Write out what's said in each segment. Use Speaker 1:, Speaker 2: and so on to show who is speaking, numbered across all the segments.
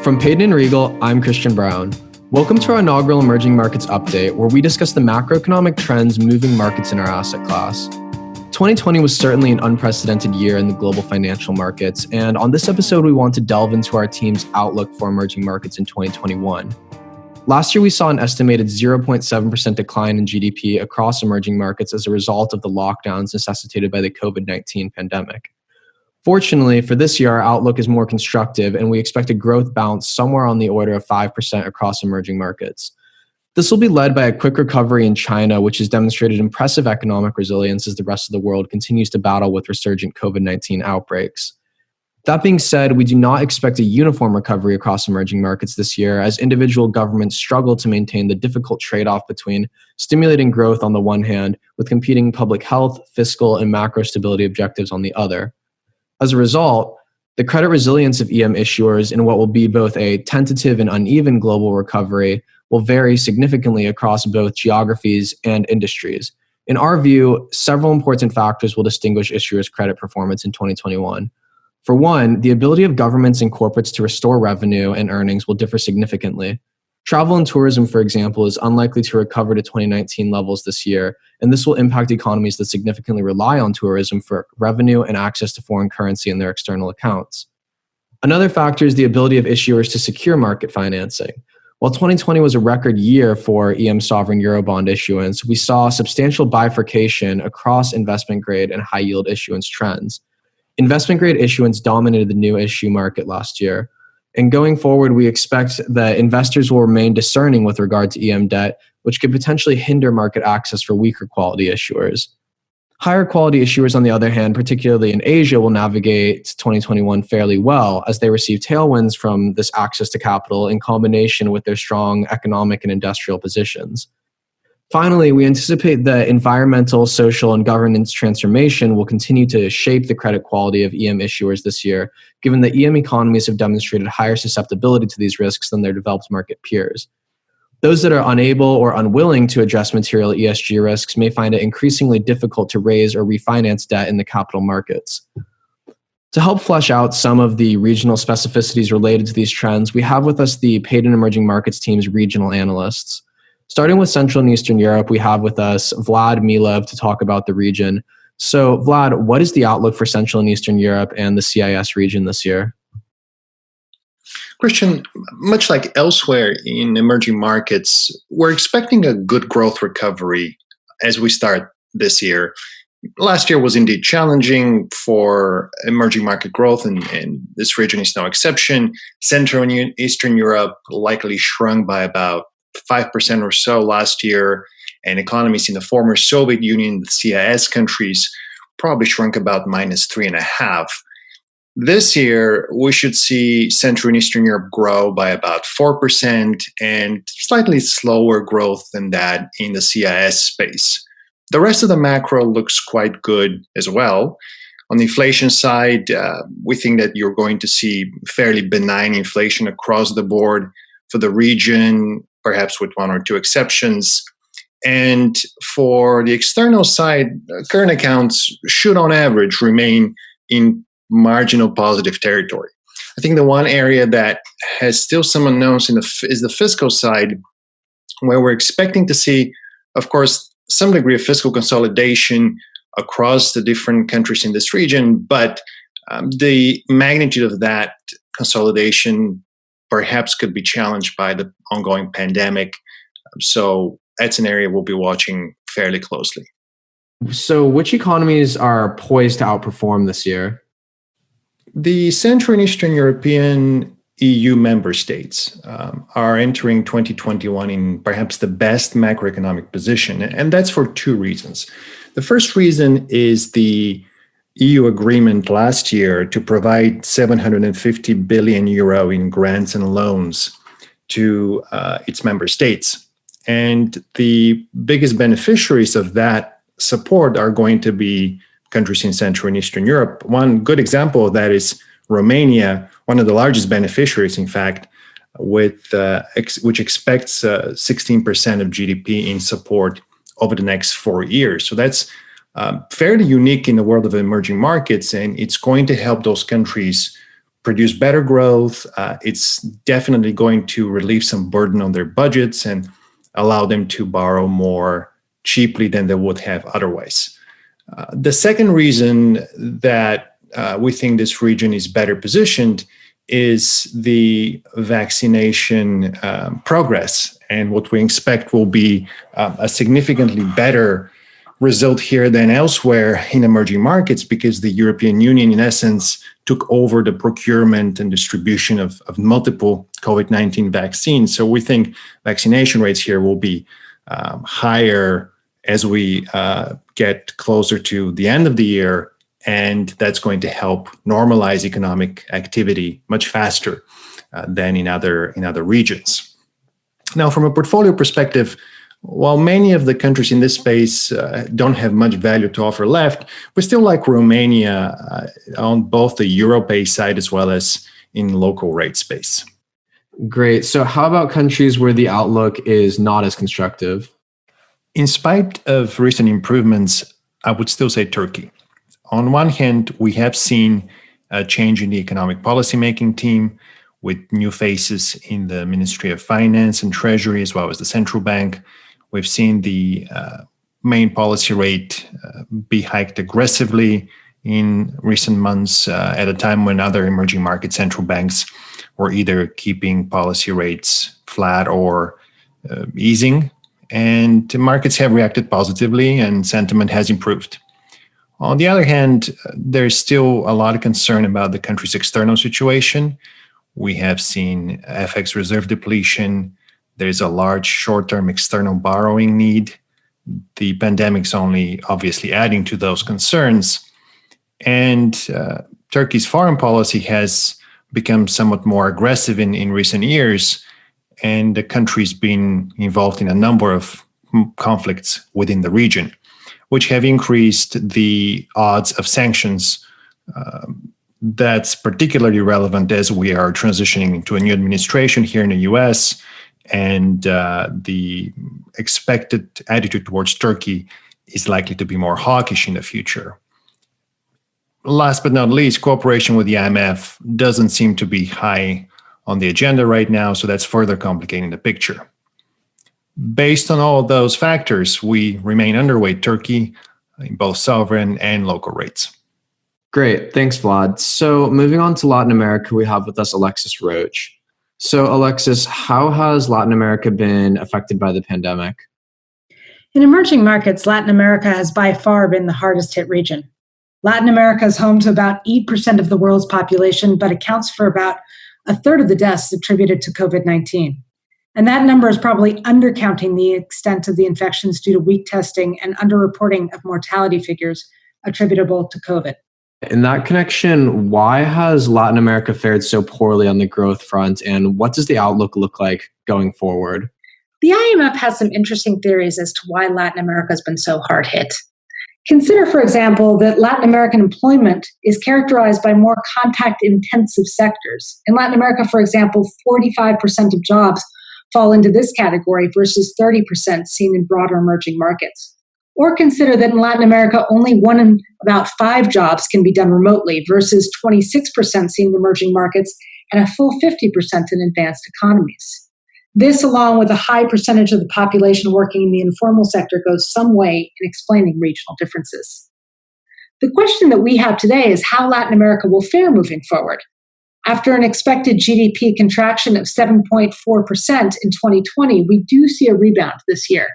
Speaker 1: From Payton and Regal, I'm Christian Brown. Welcome to our inaugural Emerging Markets Update, where we discuss the macroeconomic trends moving markets in our asset class. 2020 was certainly an unprecedented year in the global financial markets, and on this episode, we want to delve into our team's outlook for emerging markets in 2021. Last year, we saw an estimated 0.7% decline in GDP across emerging markets as a result of the lockdowns necessitated by the COVID-19 pandemic. Fortunately, for this year, our outlook is more constructive, and we expect a growth bounce somewhere on the order of 5% across emerging markets. This will be led by a quick recovery in China, which has demonstrated impressive economic resilience as the rest of the world continues to battle with resurgent COVID-19 outbreaks. That being said, we do not expect a uniform recovery across emerging markets this year, as individual governments struggle to maintain the difficult trade-off between stimulating growth on the one hand with competing public health, fiscal, and macro stability objectives on the other. As a result, the credit resilience of EM issuers in what will be both a tentative and uneven global recovery will vary significantly across both geographies and industries. In our view, several important factors will distinguish issuers' credit performance in 2021. For one, the ability of governments and corporates to restore revenue and earnings will differ significantly. Travel and tourism, for example, is unlikely to recover to 2019 levels this year, and this will impact economies that significantly rely on tourism for revenue and access to foreign currency in their external accounts. Another factor is the ability of issuers to secure market financing. While 2020 was a record year for EM sovereign Eurobond issuance, we saw substantial bifurcation across investment grade and high yield issuance trends. Investment grade issuance dominated the new issue market last year. And going forward, we expect that investors will remain discerning with regard to EM debt, which could potentially hinder market access for weaker quality issuers. Higher quality issuers, on the other hand, particularly in Asia, will navigate 2021 fairly well as they receive tailwinds from this access to capital in combination with their strong economic and industrial positions. Finally, we anticipate that environmental, social, and governance transformation will continue to shape the credit quality of EM issuers this year, given that EM economies have demonstrated higher susceptibility to these risks than their developed market peers. Those that are unable or unwilling to address material ESG risks may find it increasingly difficult to raise or refinance debt in the capital markets. To help flesh out some of the regional specificities related to these trends, we have with us the Payton Emerging Markets team's regional analysts. Starting with Central and Eastern Europe, we have with us Vlad Milev to talk about the region. So Vlad, what is the outlook for Central and Eastern Europe and the CIS region this year?
Speaker 2: Christian, much like elsewhere in emerging markets, we're expecting a good growth recovery as we start this year. Last year was indeed challenging for emerging market growth, and this region is no exception. Central and Eastern Europe likely shrunk by about 5% or so last year, and economies in the former Soviet Union, the CIS countries, probably shrunk about -3.5%. This year, we should see Central and Eastern Europe grow by about 4% and slightly slower growth than that in the CIS space. The rest of the macro looks quite good as well. On the inflation side, we think that you're going to see fairly benign inflation across the board for the region, perhaps with one or two exceptions. And for the external side, current accounts should on average remain in marginal positive territory. I think the one area that has still some unknowns is the fiscal side, where we're expecting to see, of course, some degree of fiscal consolidation across the different countries in this region, but the magnitude of that consolidation perhaps could be challenged by the ongoing pandemic. So that's an area we'll be watching fairly closely.
Speaker 1: So which economies are poised to outperform this year?
Speaker 2: The Central and Eastern European EU member states are entering 2021 in perhaps the best macroeconomic position, and that's for two reasons. The first reason is the EU agreement last year to provide 750 billion euro in grants and loans to its member states. And the biggest beneficiaries of that support are going to be countries in Central and Eastern Europe. One good example of that is Romania, one of the largest beneficiaries, in fact, which expects 16% of GDP in support over the next 4 years. So that's fairly unique in the world of emerging markets, and it's going to help those countries produce better growth. It's definitely going to relieve some burden on their budgets and allow them to borrow more cheaply than they would have otherwise. The second reason that we think this region is better positioned is the vaccination progress. And what we expect will be a significantly better result here than elsewhere in emerging markets, because the European Union, in essence, took over the procurement and distribution of multiple COVID-19 vaccines. So we think vaccination rates here will be higher as we get closer to the end of the year, and that's going to help normalize economic activity much faster than in other regions. Now, from a portfolio perspective, while many of the countries in this space don't have much value to offer left, we still like Romania on both the Euro-pay side as well as in local rate space.
Speaker 1: Great. So how about countries where the outlook is not as constructive?
Speaker 2: In spite of recent improvements, I would still say Turkey. On one hand, we have seen a change in the economic policymaking team with new faces in the Ministry of Finance and Treasury, as well as the central bank. We've seen the main policy rate be hiked aggressively in recent months at a time when other emerging market central banks were either keeping policy rates flat or easing. And the markets have reacted positively and sentiment has improved. On the other hand, there's still a lot of concern about the country's external situation. We have seen FX reserve depletion. There's a large short-term external borrowing need. The pandemic's only obviously adding to those concerns. And Turkey's foreign policy has become somewhat more aggressive in recent years, and the country's been involved in a number of conflicts within the region, which have increased the odds of sanctions. That's particularly relevant as we are transitioning into a new administration here in the US, and the expected attitude towards Turkey is likely to be more hawkish in the future. Last but not least, cooperation with the IMF doesn't seem to be high on the agenda right now, so that's further complicating the picture. Based on all of those factors, we remain underweight Turkey in both sovereign and local rates.
Speaker 1: Great. Thanks, Vlad. So moving on to Latin America, we have with us Alexis Roach. So Alexis, how has Latin America been affected by the pandemic?
Speaker 3: In emerging markets, Latin America has by far been the hardest hit region. Latin America is home to about 8% of the world's population, but accounts for about a third of the deaths attributed to COVID-19. And that number is probably undercounting the extent of the infections due to weak testing and underreporting of mortality figures attributable to COVID.
Speaker 1: In that connection, why has Latin America fared so poorly on the growth front, and what does the outlook look like going forward?
Speaker 3: The IMF has some interesting theories as to why Latin America has been so hard hit. Consider, for example, that Latin American employment is characterized by more contact-intensive sectors. In Latin America, for example, 45% of jobs fall into this category versus 30% seen in broader emerging markets. Or consider that in Latin America, only 1 in about 5 jobs can be done remotely versus 26% seen in emerging markets and a full 50% in advanced economies. This, along with a high percentage of the population working in the informal sector, goes some way in explaining regional differences. The question that we have today is how Latin America will fare moving forward. After an expected GDP contraction of 7.4% in 2020, we do see a rebound this year.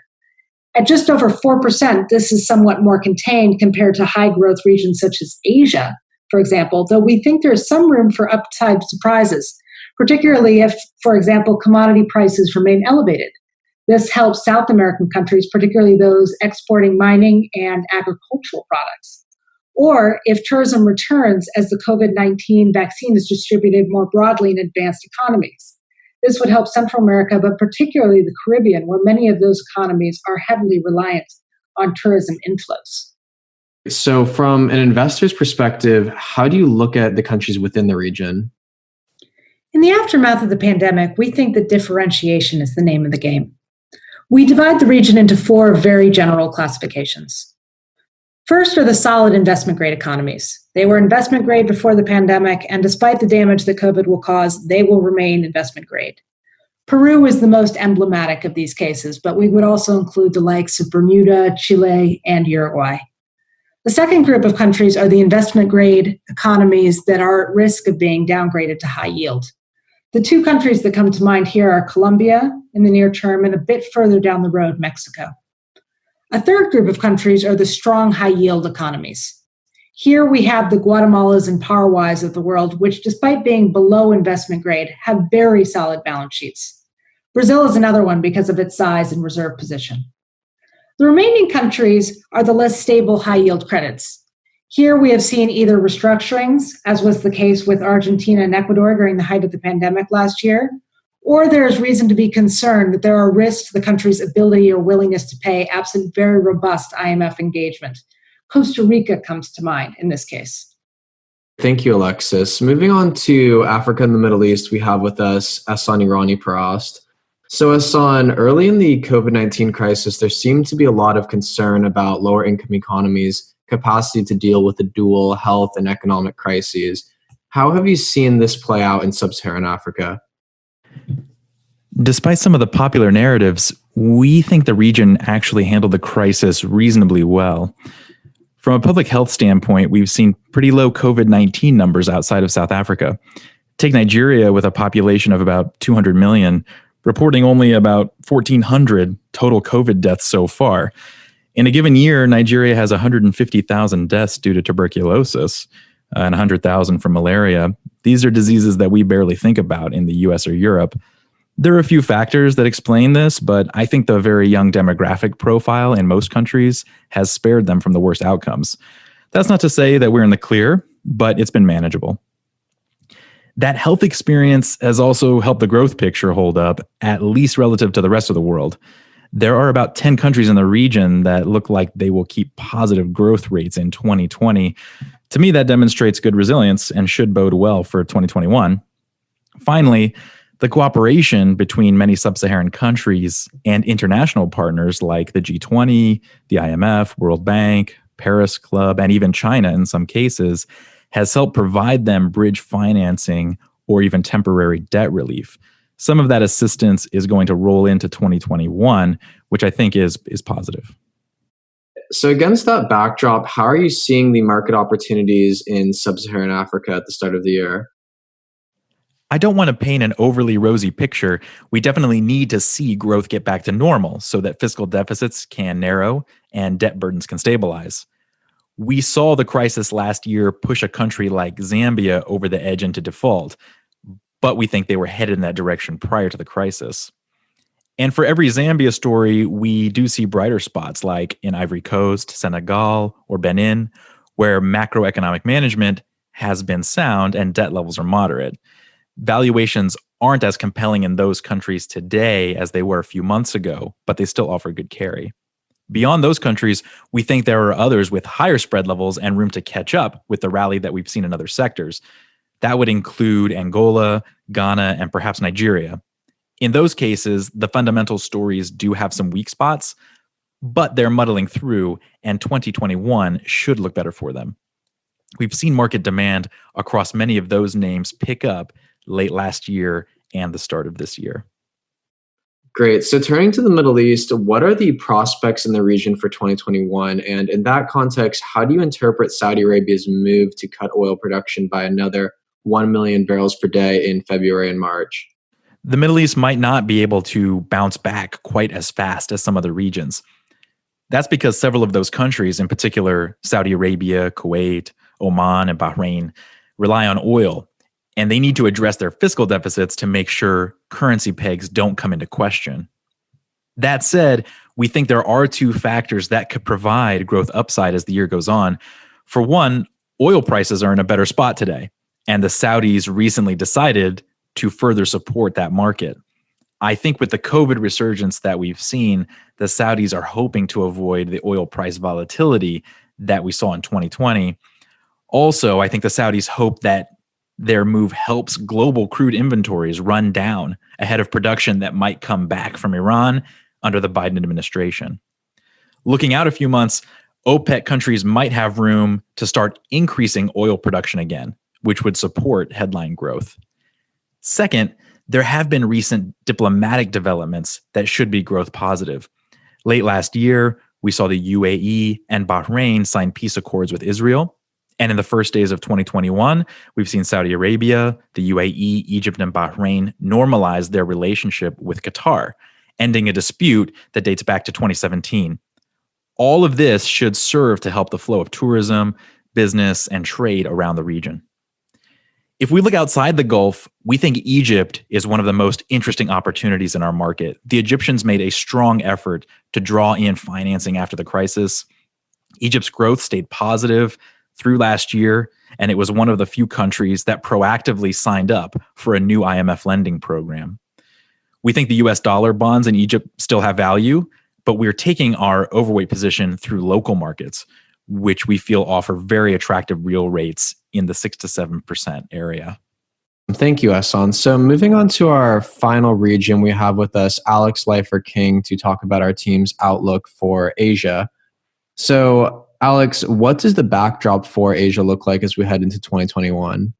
Speaker 3: At just over 4%, this is somewhat more contained compared to high growth regions such as Asia, for example, though we think there is some room for upside surprises, particularly if, for example, commodity prices remain elevated. This helps South American countries, particularly those exporting mining and agricultural products. Or if tourism returns as the COVID-19 vaccine is distributed more broadly in advanced economies. This would help Central America, but particularly the Caribbean, where many of those economies are heavily reliant on tourism inflows.
Speaker 1: So from an investor's perspective, how do you look at the countries within the region?
Speaker 3: In the aftermath of the pandemic, we think that differentiation is the name of the game. We divide the region into 4 very general classifications. First are the solid investment-grade economies. They were investment grade before the pandemic, and despite the damage that COVID will cause, they will remain investment grade. Peru is the most emblematic of these cases, but we would also include the likes of Bermuda, Chile, and Uruguay. The second group of countries are the investment grade economies that are at risk of being downgraded to high yield. The two countries that come to mind here are Colombia in the near term and a bit further down the road, Mexico. A third group of countries are the strong high yield economies. Here we have the Guatemalas and Paraguays of the world, which despite being below investment grade, have very solid balance sheets. Brazil is another one because of its size and reserve position. The remaining countries are the less stable high yield credits. Here we have seen either restructurings, as was the case with Argentina and Ecuador during the height of the pandemic last year, or there is reason to be concerned that there are risks to the country's ability or willingness to pay absent very robust IMF engagement. Costa Rica comes to mind in this case.
Speaker 1: Thank you, Alexis. Moving on to Africa and the Middle East, we have with us Ehsan Irani Parast. So Ehsan, early in the COVID-19 crisis, there seemed to be a lot of concern about lower income economies' capacity to deal with the dual health and economic crises. How have you seen this play out in sub-Saharan Africa?
Speaker 4: Despite some of the popular narratives, we think the region actually handled the crisis reasonably well. From a public health standpoint, we've seen pretty low COVID-19 numbers outside of South Africa. Take Nigeria with a population of about 200 million, reporting only about 1,400 total COVID deaths so far. In a given year, Nigeria has 150,000 deaths due to tuberculosis and 100,000 from malaria. These are diseases that we barely think about in the US or Europe. There are a few factors that explain this, but I think the very young demographic profile in most countries has spared them from the worst outcomes. That's not to say that we're in the clear, but it's been manageable. That health experience has also helped the growth picture hold up, at least relative to the rest of the world. There are about 10 countries in the region that look like they will keep positive growth rates in 2020. To me, that demonstrates good resilience and should bode well for 2021. Finally, the cooperation between many sub-Saharan countries and international partners like the G20, the IMF, World Bank, Paris Club, and even China in some cases has helped provide them bridge financing or even temporary debt relief. Some of that assistance is going to roll into 2021, which I think is positive.
Speaker 1: So against that backdrop, how are you seeing the market opportunities in sub-Saharan Africa at the start of the year?
Speaker 4: I don't want to paint an overly rosy picture. We definitely need to see growth get back to normal so that fiscal deficits can narrow and debt burdens can stabilize. We saw the crisis last year push a country like Zambia over the edge into default, but we think they were headed in that direction prior to the crisis. And for every Zambia story, we do see brighter spots like in Ivory Coast, Senegal, or Benin, where macroeconomic management has been sound and debt levels are moderate. Valuations aren't as compelling in those countries today as they were a few months ago, but they still offer good carry. Beyond those countries, we think there are others with higher spread levels and room to catch up with the rally that we've seen in other sectors. That would include Angola, Ghana, and perhaps Nigeria. In those cases, the fundamental stories do have some weak spots, but they're muddling through, and 2021 should look better for them. We've seen market demand across many of those names pick up late last year and the start of this year.
Speaker 1: Great. So turning to the Middle East, what are the prospects in the region for 2021? And in that context, how do you interpret Saudi Arabia's move to cut oil production by another 1 million barrels per day in February and March?
Speaker 4: The Middle East might not be able to bounce back quite as fast as some other regions. That's because several of those countries, in particular Saudi Arabia, Kuwait, Oman, and Bahrain, rely on oil, and they need to address their fiscal deficits to make sure currency pegs don't come into question. That said, we think there are two factors that could provide growth upside as the year goes on. For one, oil prices are in a better spot today, and the Saudis recently decided to further support that market. I think with the COVID resurgence that we've seen, the Saudis are hoping to avoid the oil price volatility that we saw in 2020. Also, I think the Saudis hope that their move helps global crude inventories run down ahead of production that might come back from Iran under the Biden administration. Looking out a few months, OPEC countries might have room to start increasing oil production again, which would support headline growth. Second, there have been recent diplomatic developments that should be growth positive. Late last year, we saw the UAE and Bahrain sign peace accords with Israel. And in the first days of 2021, we've seen Saudi Arabia, the UAE, Egypt, and Bahrain normalize their relationship with Qatar, ending a dispute that dates back to 2017. All of this should serve to help the flow of tourism, business, and trade around the region. If we look outside the Gulf, we think Egypt is one of the most interesting opportunities in our market. The Egyptians made a strong effort to draw in financing after the crisis. Egypt's growth stayed positive through last year, and it was one of the few countries that proactively signed up for a new IMF lending program. We think the US dollar bonds in Egypt still have value, but we're taking our overweight position through local markets, which we feel offer very attractive real rates in the 6 to 7% area.
Speaker 1: Thank you, Ehsan. So moving on to our final region, we have with us Alex Leifer-King to talk about our team's outlook for Asia. So Alex, what does the backdrop for Asia look like as we head into 2021?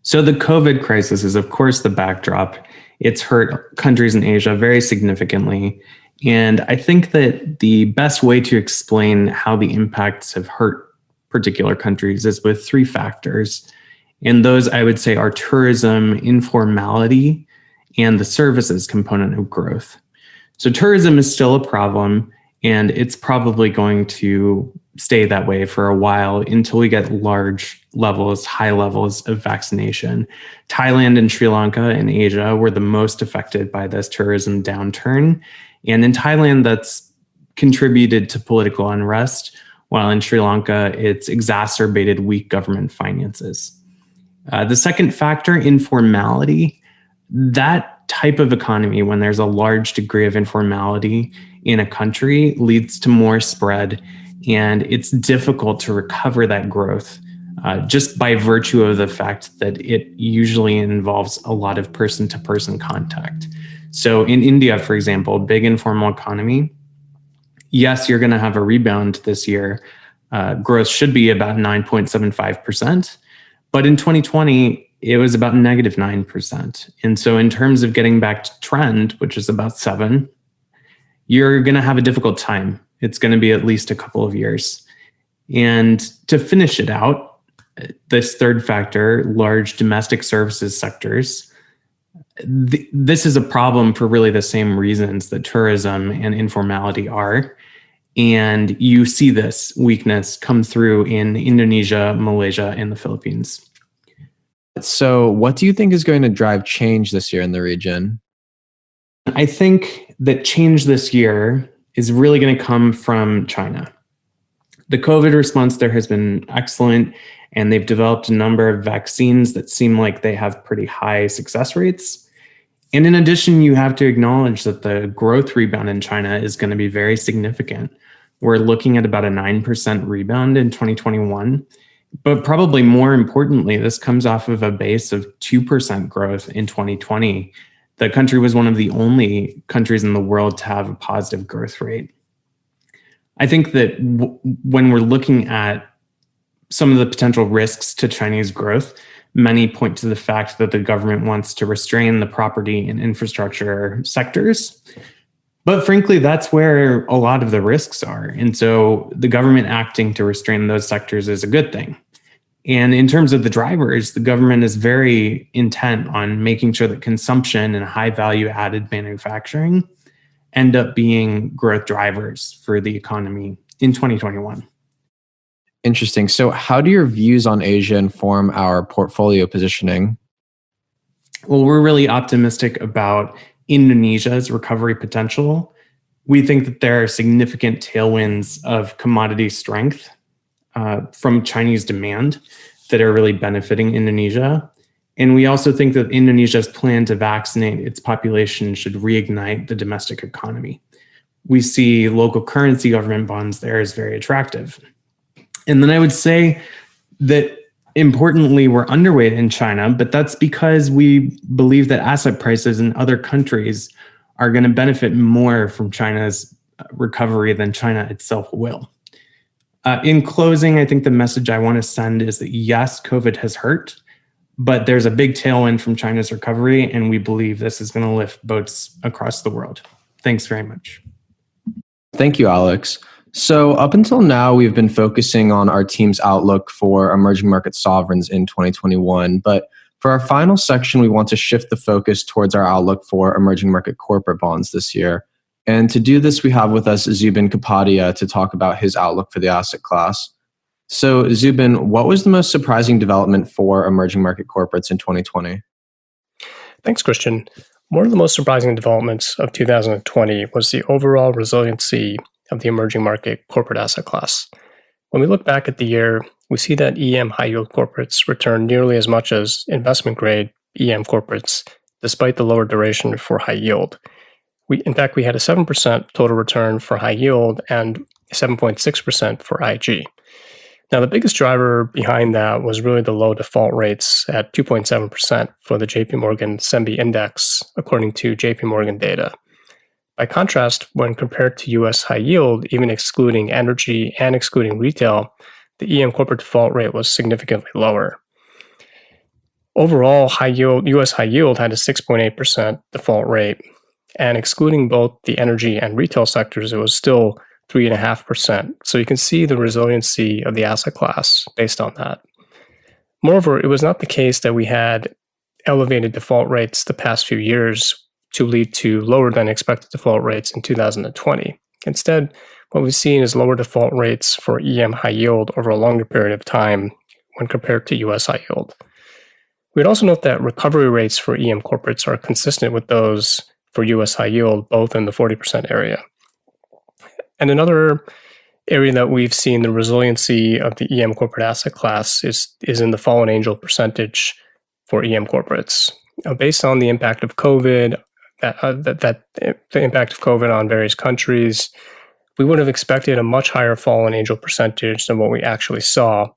Speaker 5: So the COVID crisis is, of course, the backdrop. It's hurt countries in Asia very significantly. And I think that the best way to explain how the impacts have hurt particular countries is with three factors. And those, I would say, are tourism, informality, and the services component of growth. So tourism is still a problem, and it's probably going to stay that way for a while until we get high levels of vaccination. Thailand and Sri Lanka in Asia were the most affected by this tourism downturn. And in Thailand, that's contributed to political unrest, while in Sri Lanka, it's exacerbated weak government finances. The second factor, informality, that type of economy, when there's a large degree of informality in a country, leads to more spread, and it's difficult to recover that growth just by virtue of the fact that it usually involves a lot of person-to-person contact. So in India, for example, big informal economy, yes, you're going to have a rebound this year. Growth should be about 9.75%. But in 2020, it was about negative 9%. And so in terms of getting back to trend, which is about 7, you're going to have a difficult time. It's going to be at least a couple of years. And to finish it out, this third factor, large domestic services sectors, this is a problem for really the same reasons that tourism and informality are. And you see this weakness come through in Indonesia, Malaysia, and the Philippines.
Speaker 1: So what do you think is going to drive change this year in the region?
Speaker 5: I think that change this year is really going to come from China. The COVID response there has been excellent, and they've developed a number of vaccines that seem like they have pretty high success rates. And in addition, you have to acknowledge that the growth rebound in China is going to be very significant. We're looking at about a 9% rebound in 2021. But probably more importantly, this comes off of a base of 2% growth in 2020. The country was one of the only countries in the world to have a positive growth rate. I think that when we're looking at some of the potential risks to Chinese growth, many point to the fact that the government wants to restrain the property and infrastructure sectors. But frankly, that's where a lot of the risks are. And so the government acting to restrain those sectors is a good thing. And in terms of the drivers, the government is very intent on making sure that consumption and high value added manufacturing end up being growth drivers for the economy in 2021.
Speaker 1: Interesting. So how do your views on Asia inform our portfolio positioning?
Speaker 5: Well, we're really optimistic about Indonesia's recovery potential. We think that there are significant tailwinds of commodity strength from Chinese demand that are really benefiting Indonesia. And we also think that Indonesia's plan to vaccinate its population should reignite the domestic economy. We see local currency government bonds there as very attractive. And then I would say that importantly, we're underweight in China, but that's because we believe that asset prices in other countries are going to benefit more from China's recovery than China itself will. In closing, I think the message I want to send is that yes, COVID has hurt, but there's a big tailwind from China's recovery, and we believe this is going to lift boats across the world. Thanks very much.
Speaker 1: Thank you, Alex. So up until now, we've been focusing on our team's outlook for emerging market sovereigns in 2021. But for our final section, we want to shift the focus towards our outlook for emerging market corporate bonds this year. And to do this, we have with us Zubin Kapadia to talk about his outlook for the asset class. So Zubin, what was the most surprising development for emerging market corporates in 2020?
Speaker 6: Thanks, Christian. One of the most surprising developments of 2020 was the overall resiliency of the emerging market corporate asset class. When we look back at the year, we see that EM high-yield corporates returned nearly as much as investment-grade EM corporates, despite the lower duration for high yield. In fact, we had a 7% total return for high yield and 7.6% for IG. Now, the biggest driver behind that was really the low default rates at 2.7% for the JP Morgan SEMBI index, according to JP Morgan data. By contrast, when compared to US high yield, even excluding energy and excluding retail, the EM corporate default rate was significantly lower. Overall, US high yield had a 6.8% default rate, and excluding both the energy and retail sectors, it was still 3.5%. So you can see the resiliency of the asset class based on that. Moreover, it was not the case that we had elevated default rates the past few years to lead to lower than expected default rates in 2020. Instead, what we've seen is lower default rates for EM high yield over a longer period of time when compared to US high yield. We'd also note that recovery rates for EM corporates are consistent with those for US high yield, both in the 40% area. And another area that we've seen the resiliency of the EM corporate asset class is in the fallen angel percentage for EM corporates. Based on the impact of COVID, the impact of COVID on various countries, we would have expected a much higher fallen angel percentage than what we actually saw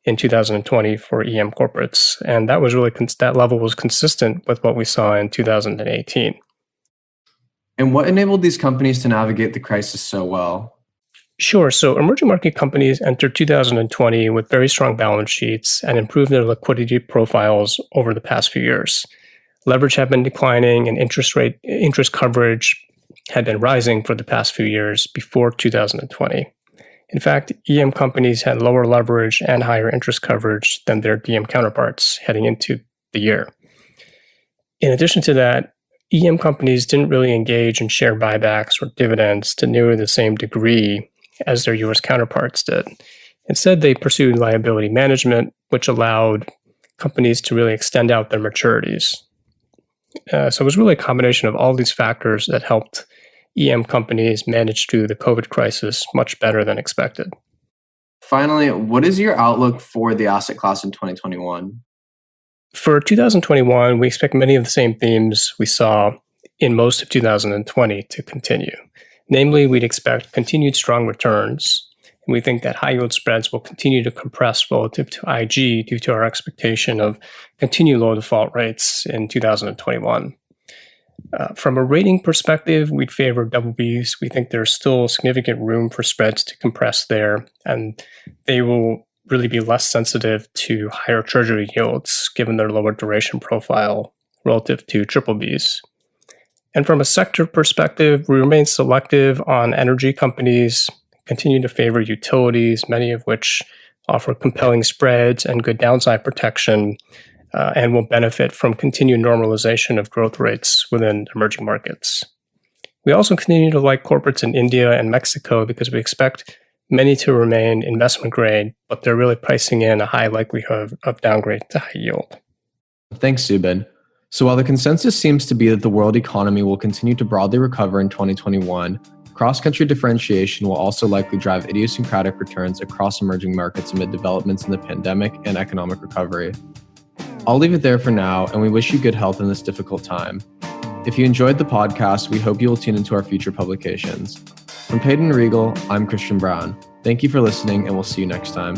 Speaker 6: in 2020 for EM corporates. And that was really, that level was consistent with what we saw in 2018.
Speaker 1: And what enabled these companies to navigate the crisis so well?
Speaker 6: Sure. So emerging market companies entered 2020 with very strong balance sheets and improved their liquidity profiles over the past few years. Leverage had been declining and interest coverage had been rising for the past few years before 2020. In fact, EM companies had lower leverage and higher interest coverage than their DM counterparts heading into the year. In addition to that, EM companies didn't really engage in share buybacks or dividends to nearly the same degree as their US counterparts did. Instead, they pursued liability management, which allowed companies to really extend out their maturities. So it was really a combination of all these factors that helped EM companies manage through the COVID crisis much better than expected.
Speaker 1: Finally, what is your outlook for the asset class in 2021?
Speaker 6: For 2021, we expect many of the same themes we saw in most of 2020 to continue. Namely, we'd expect continued strong returns, and we think that high yield spreads will continue to compress relative to IG due to our expectation of continued low default rates in 2021. From a rating perspective, we'd favor double Bs. We think there's still significant room for spreads to compress there, and they will really be less sensitive to higher treasury yields given their lower duration profile relative to triple Bs. And from a sector perspective, we remain selective on energy companies, continue to favor utilities, many of which offer compelling spreads and good downside protection, and will benefit from continued normalization of growth rates within emerging markets. We also continue to like corporates in India and Mexico because we expect many to remain investment grade, but they're really pricing in a high likelihood of downgrade to high yield.
Speaker 1: Thanks, Zubin. So while the consensus seems to be that the world economy will continue to broadly recover in 2021, cross-country differentiation will also likely drive idiosyncratic returns across emerging markets amid developments in the pandemic and economic recovery. I'll leave it there for now, and we wish you good health in this difficult time. If you enjoyed the podcast, we hope you will tune into our future publications. From Peyton Regal, I'm Christian Brown. Thank you for listening, and we'll see you next time.